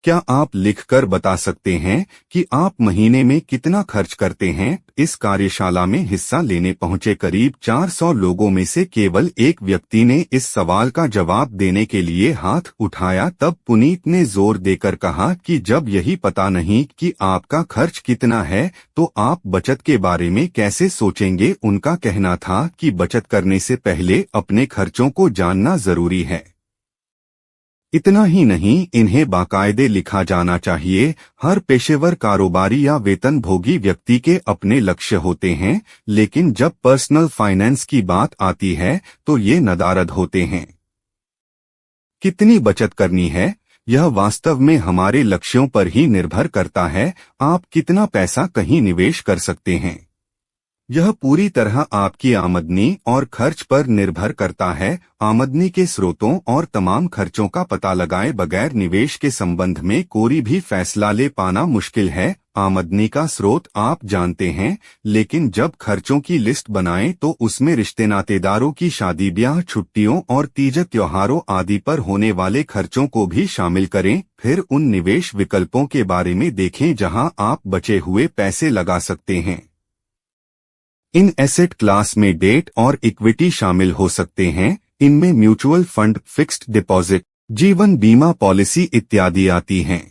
क्या आप लिखकर बता सकते हैं कि आप महीने में कितना खर्च करते हैं? इस कार्यशाला में हिस्सा लेने पहुंचे करीब 400 लोगों में से केवल एक व्यक्ति ने इस सवाल का जवाब देने के लिए हाथ उठाया। तब पुनीत ने जोर देकर कहा कि जब यही पता नहीं कि आपका खर्च कितना है तो आप बचत के बारे में कैसे सोचेंगे। उनका कहना था कि बचत करने से पहले अपने खर्चों को जानना जरूरी है। इतना ही नहीं, इन्हें बाकायदे लिखा जाना चाहिए। हर पेशेवर कारोबारी या वेतनभोगी व्यक्ति के अपने लक्ष्य होते हैं, लेकिन जब पर्सनल फाइनेंस की बात आती है तो ये नदारद होते हैं। कितनी बचत करनी है, यह वास्तव में हमारे लक्ष्यों पर ही निर्भर करता है। आप कितना पैसा कहीं निवेश कर सकते हैं, यह पूरी तरह आपकी आमदनी और खर्च पर निर्भर करता है। आमदनी के स्रोतों और तमाम खर्चों का पता लगाए बगैर निवेश के संबंध में कोई भी फैसला ले पाना मुश्किल है। आमदनी का स्रोत आप जानते हैं, लेकिन जब खर्चों की लिस्ट बनाएं तो उसमें रिश्ते नातेदारों की शादी, ब्याह, छुट्टियों और तीज त्योहारों आदि पर होने वाले खर्चों को भी शामिल करें। फिर उन निवेश विकल्पों के बारे में देखें जहां आप बचे हुए पैसे लगा सकते हैं। इन एसेट क्लास में डेट और इक्विटी शामिल हो सकते हैं। इनमें म्यूचुअल फंड, फिक्स्ड डिपॉजिट, जीवन बीमा पॉलिसी इत्यादि आती हैं।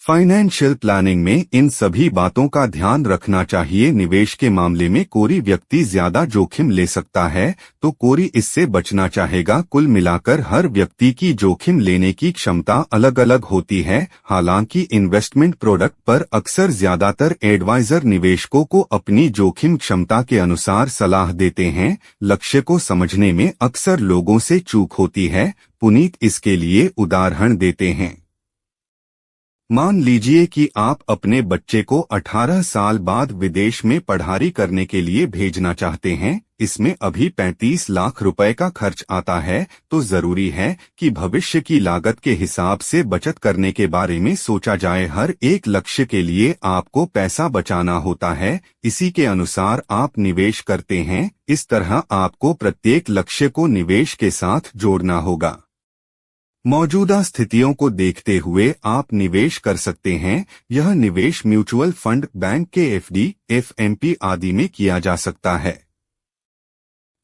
फाइनेंशियल प्लानिंग में इन सभी बातों का ध्यान रखना चाहिए। निवेश के मामले में कोई व्यक्ति ज्यादा जोखिम ले सकता है तो कोई इससे बचना चाहेगा। कुल मिलाकर हर व्यक्ति की जोखिम लेने की क्षमता अलग अलग होती है। हालांकि इन्वेस्टमेंट प्रोडक्ट पर अक्सर ज्यादातर एडवाइजर निवेशकों को अपनी जोखिम क्षमता के अनुसार सलाह देते हैं। लक्ष्य को समझने में अक्सर लोगों से चूक होती है। पुनीत इसके लिए उदाहरण देते हैं। मान लीजिए कि आप अपने बच्चे को 18 साल बाद विदेश में पढ़ाई करने के लिए भेजना चाहते हैं। इसमें अभी 35 लाख रुपए का खर्च आता है, तो जरूरी है कि भविष्य की लागत के हिसाब से बचत करने के बारे में सोचा जाए। हर एक लक्ष्य के लिए आपको पैसा बचाना होता है, इसी के अनुसार आप निवेश करते हैं। इस तरह आपको प्रत्येक लक्ष्य को निवेश के साथ जोड़ना होगा। मौजूदा स्थितियों को देखते हुए आप निवेश कर सकते हैं। यह निवेश म्यूचुअल फंड, बैंक के एफडी, एफएमपी आदि में किया जा सकता है।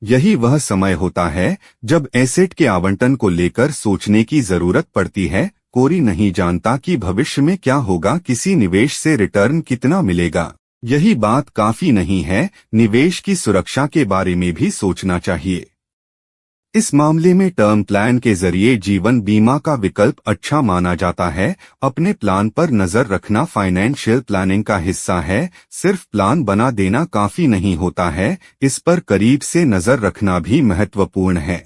यही वह समय होता है जब एसेट के आवंटन को लेकर सोचने की जरूरत पड़ती है। कोई नहीं जानता कि भविष्य में क्या होगा, किसी निवेश से रिटर्न कितना मिलेगा। यही बात काफी नहीं है, निवेश की सुरक्षा के बारे में भी सोचना चाहिए। इस मामले में टर्म प्लान के जरिए जीवन बीमा का विकल्प अच्छा माना जाता है। अपने प्लान पर नजर रखना फाइनेंशियल प्लानिंग का हिस्सा है। सिर्फ प्लान बना देना काफी नहीं होता है, इस पर करीब से नजर रखना भी महत्वपूर्ण है।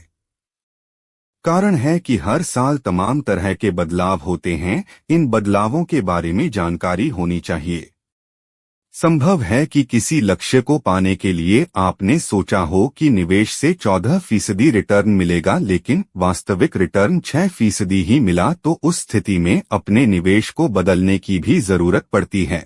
कारण है कि हर साल तमाम तरह के बदलाव होते हैं। इन बदलावों के बारे में जानकारी होनी चाहिए। संभव है कि किसी लक्ष्य को पाने के लिए आपने सोचा हो कि निवेश से 14% रिटर्न मिलेगा, लेकिन वास्तविक रिटर्न 6% ही मिला, तो उस स्थिति में अपने निवेश को बदलने की भी जरूरत पड़ती है।